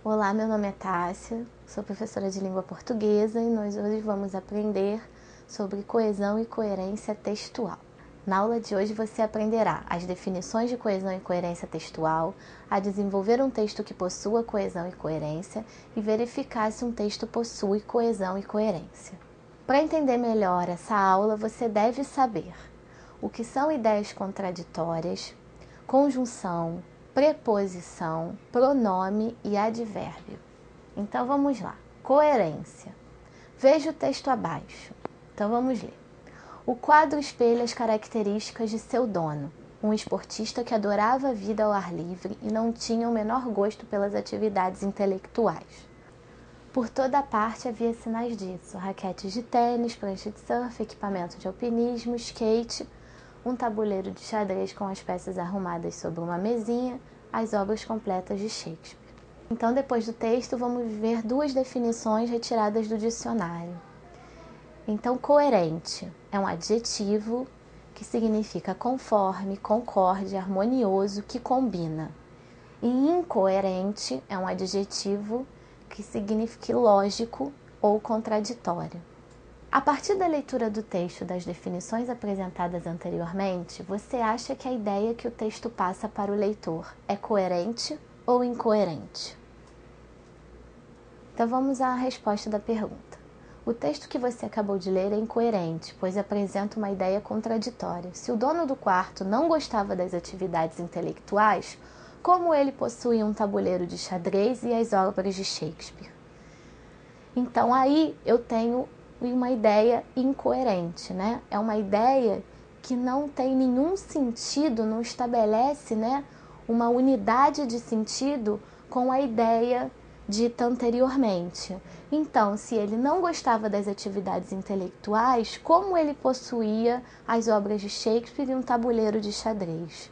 Olá, meu nome é Tássia, sou professora de língua portuguesa e nós hoje vamos aprender sobre coesão e coerência textual. Na aula de hoje você aprenderá as definições de coesão e coerência textual, a desenvolver um texto que possua coesão e coerência e verificar se um texto possui coesão e coerência. Para entender melhor essa aula, você deve saber o que são ideias contraditórias, conjunção, preposição, pronome e advérbio. Então vamos lá. Coerência. Veja o texto abaixo. Então vamos ler. O quadro espelha as características de seu dono, um esportista que adorava a vida ao ar livre e não tinha o menor gosto pelas atividades intelectuais. Por toda parte havia sinais disso: raquetes de tênis, prancha de surf, equipamento de alpinismo, skate, um tabuleiro de xadrez com as peças arrumadas sobre uma mesinha, as obras completas de Shakespeare. Então, depois do texto, vamos ver duas definições retiradas do dicionário. Então, coerente é um adjetivo que significa conforme, concorde, harmonioso, que combina. E incoerente é um adjetivo que significa ilógico ou contraditório. A partir da leitura do texto das definições apresentadas anteriormente, você acha que a ideia que o texto passa para o leitor é coerente ou incoerente? Então vamos à resposta da pergunta. O texto que você acabou de ler é incoerente, pois apresenta uma ideia contraditória. Se o dono do quarto não gostava das atividades intelectuais, como ele possuía um tabuleiro de xadrez e as obras de Shakespeare? Então aí eu tenho uma ideia incoerente, né? É uma ideia que não tem nenhum sentido, não estabelece, né, uma unidade de sentido com a ideia dita anteriormente. Então, se ele não gostava das atividades intelectuais, como ele possuía as obras de Shakespeare e um tabuleiro de xadrez?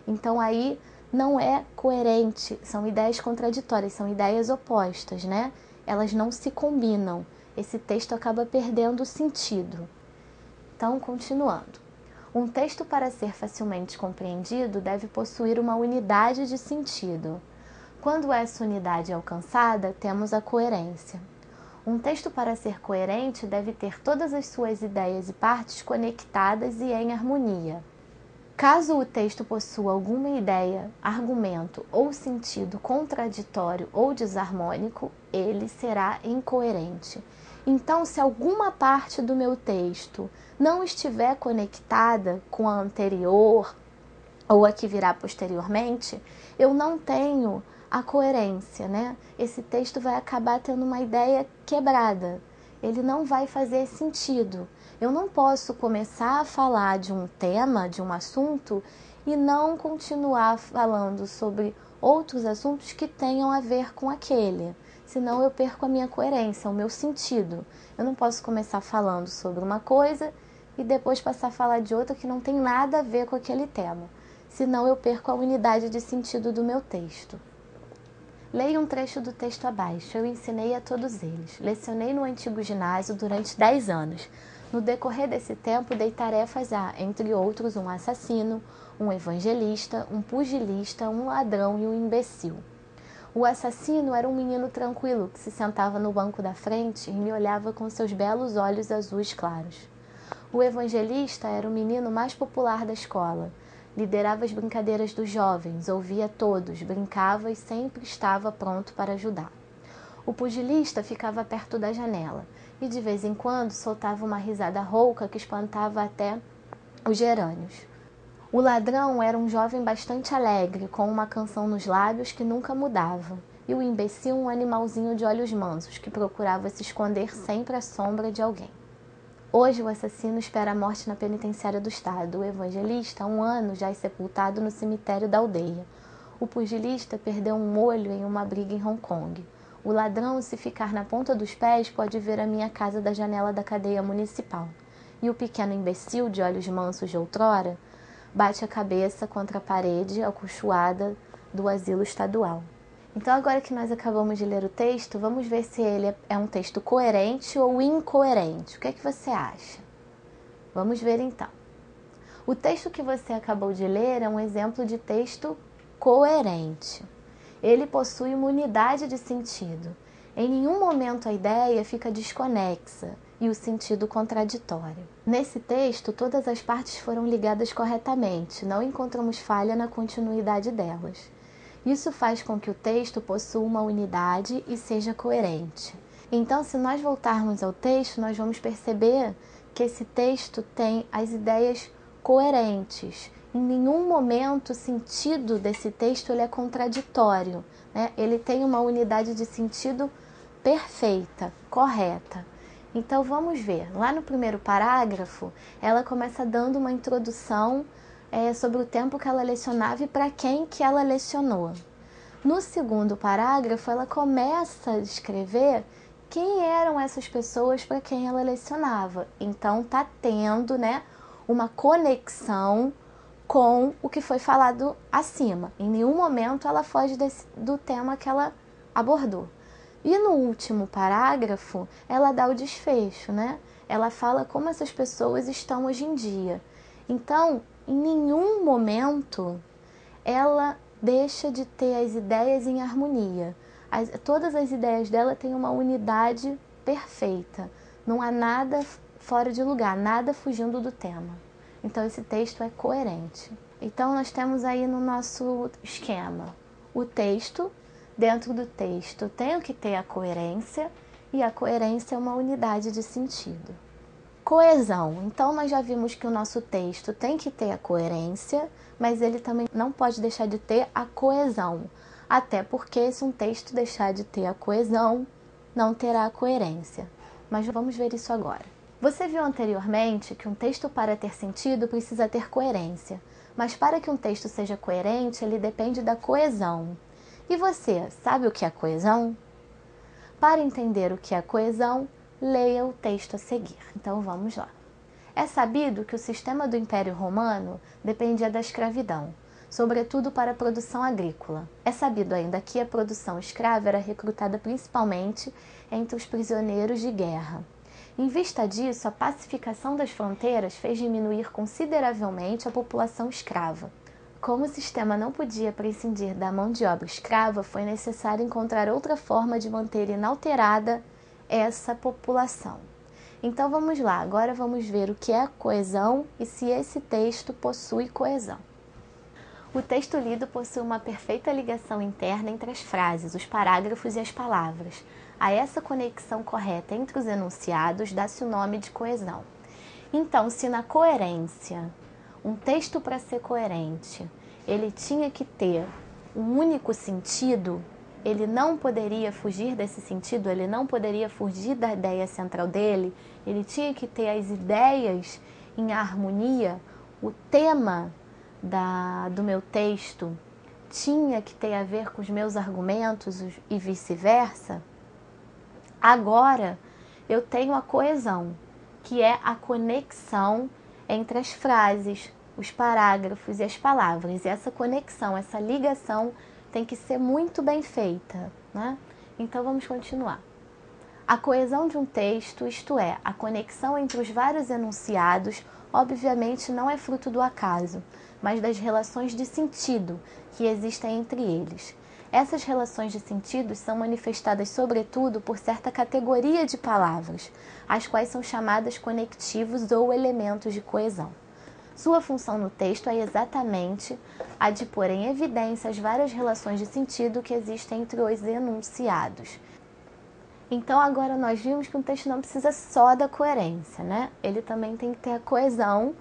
Então aí não é coerente, são ideias contraditórias, são ideias opostas, né? Elas não se combinam. Esse texto acaba perdendo o sentido. Então, continuando. Um texto, para ser facilmente compreendido, deve possuir uma unidade de sentido. Quando essa unidade é alcançada, temos a coerência. Um texto, para ser coerente, deve ter todas as suas ideias e partes conectadas e em harmonia. Caso o texto possua alguma ideia, argumento ou sentido contraditório ou desarmônico, ele será incoerente. Então, se alguma parte do meu texto não estiver conectada com a anterior ou a que virá posteriormente, eu não tenho a coerência, né? Esse texto vai acabar tendo uma ideia quebrada. Ele não vai fazer sentido. Eu não posso começar a falar de um tema, de um assunto, e não continuar falando sobre outros assuntos que tenham a ver com aquele. Senão eu perco a minha coerência, o meu sentido. Eu não posso começar falando sobre uma coisa e depois passar a falar de outra que não tem nada a ver com aquele tema. Senão eu perco a unidade de sentido do meu texto. Leia um trecho do texto abaixo. Eu ensinei a todos eles. Lecionei no antigo ginásio durante 10 anos. No decorrer desse tempo, dei tarefas a, entre outros, um assassino, um evangelista, um pugilista, um ladrão e um imbecil. O assassino era um menino tranquilo que se sentava no banco da frente e me olhava com seus belos olhos azuis claros. O evangelista era o menino mais popular da escola. Liderava as brincadeiras dos jovens, ouvia todos, brincava e sempre estava pronto para ajudar. O pugilista ficava perto da janela e de vez em quando soltava uma risada rouca que espantava até os gerânios. O ladrão era um jovem bastante alegre, com uma canção nos lábios que nunca mudava, e o imbecil um animalzinho de olhos mansos que procurava se esconder sempre à sombra de alguém. Hoje o assassino espera a morte na penitenciária do estado, o evangelista há 1 ano já é sepultado no cemitério da aldeia. O pugilista perdeu um olho em uma briga em Hong Kong. O ladrão, se ficar na ponta dos pés, pode ver a minha casa da janela da cadeia municipal. E o pequeno imbecil de olhos mansos de outrora bate a cabeça contra a parede acolchoada do asilo estadual. Então, agora que nós acabamos de ler o texto, vamos ver se ele é um texto coerente ou incoerente. O que é que você acha? Vamos ver então. O texto que você acabou de ler é um exemplo de texto coerente. Ele possui uma unidade de sentido. Em nenhum momento a ideia fica desconexa e o sentido contraditório. Nesse texto, todas as partes foram ligadas corretamente, não encontramos falha na continuidade delas. Isso faz com que o texto possua uma unidade e seja coerente. Então, se nós voltarmos ao texto, nós vamos perceber que esse texto tem as ideias coerentes. Em nenhum momento o sentido desse texto ele é contraditório, né? Ele tem uma unidade de sentido perfeita, correta. Então vamos ver, lá no primeiro parágrafo, ela começa dando uma introdução sobre o tempo que ela lecionava e para quem que ela lecionou. No segundo parágrafo, ela começa a descrever quem eram essas pessoas para quem ela lecionava. Então tá tendo, né, uma conexão com o que foi falado acima. Em nenhum momento ela foge do tema que ela abordou. E no último parágrafo, ela dá o desfecho, né? Ela fala como essas pessoas estão hoje em dia. Então, em nenhum momento, ela deixa de ter as ideias em harmonia. Todas as ideias dela têm uma unidade perfeita. Não há nada fora de lugar, nada fugindo do tema. Então, esse texto é coerente. Então, nós temos aí no nosso esquema o texto. Dentro do texto, tenho que ter a coerência, e a coerência é uma unidade de sentido. Coesão. Então, nós já vimos que o nosso texto tem que ter a coerência, mas ele também não pode deixar de ter a coesão. Até porque, se um texto deixar de ter a coesão, não terá a coerência. Mas vamos ver isso agora. Você viu anteriormente que um texto, para ter sentido, precisa ter coerência. Mas para que um texto seja coerente, ele depende da coesão. E você, sabe o que é coesão? Para entender o que é coesão, leia o texto a seguir. Então vamos lá. É sabido que o sistema do Império Romano dependia da escravidão, sobretudo para a produção agrícola. É sabido ainda que a produção escrava era recrutada principalmente entre os prisioneiros de guerra. Em vista disso, a pacificação das fronteiras fez diminuir consideravelmente a população escrava. Como o sistema não podia prescindir da mão de obra escrava, foi necessário encontrar outra forma de manter inalterada essa população. Então vamos lá, agora vamos ver o que é coesão e se esse texto possui coesão. O texto lido possui uma perfeita ligação interna entre as frases, os parágrafos e as palavras. A essa conexão correta entre os enunciados dá-se o nome de coesão. Então, se na coerência, um texto, para ser coerente, ele tinha que ter um único sentido, ele não poderia fugir desse sentido, ele não poderia fugir da ideia central dele, ele tinha que ter as ideias em harmonia, o tema do meu texto tinha que ter a ver com os meus argumentos e vice-versa. Agora eu tenho a coesão, que é a conexão entre as frases, os parágrafos e as palavras. E essa conexão, essa ligação tem que ser muito bem feita, né? Então vamos continuar. A coesão de um texto, isto é, a conexão entre os vários enunciados, obviamente não é fruto do acaso, mas das relações de sentido que existem entre eles. Essas relações de sentido são manifestadas sobretudo por certa categoria de palavras, as quais são chamadas conectivos ou elementos de coesão. Sua função no texto é exatamente a de pôr em evidência as várias relações de sentido que existem entre os enunciados. Então agora nós vimos que um texto não precisa só da coerência, né? Ele também tem que ter a coesão,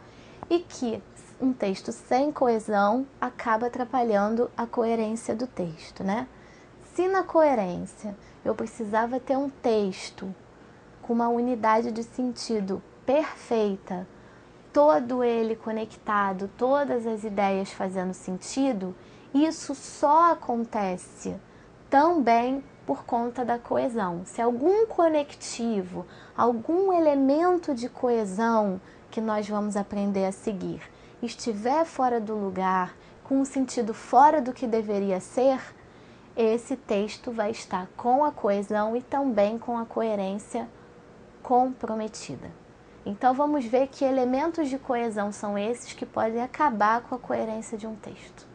e que um texto sem coesão acaba atrapalhando a coerência do texto, né? Se na coerência eu precisava ter um texto com uma unidade de sentido perfeita, todo ele conectado, todas as ideias fazendo sentido, isso só acontece também por conta da coesão. Se algum conectivo, algum elemento de coesão que nós vamos aprender a seguir estiver fora do lugar, com um sentido fora do que deveria ser, esse texto vai estar com a coesão e também com a coerência comprometida. Então vamos ver que elementos de coesão são esses que podem acabar com a coerência de um texto.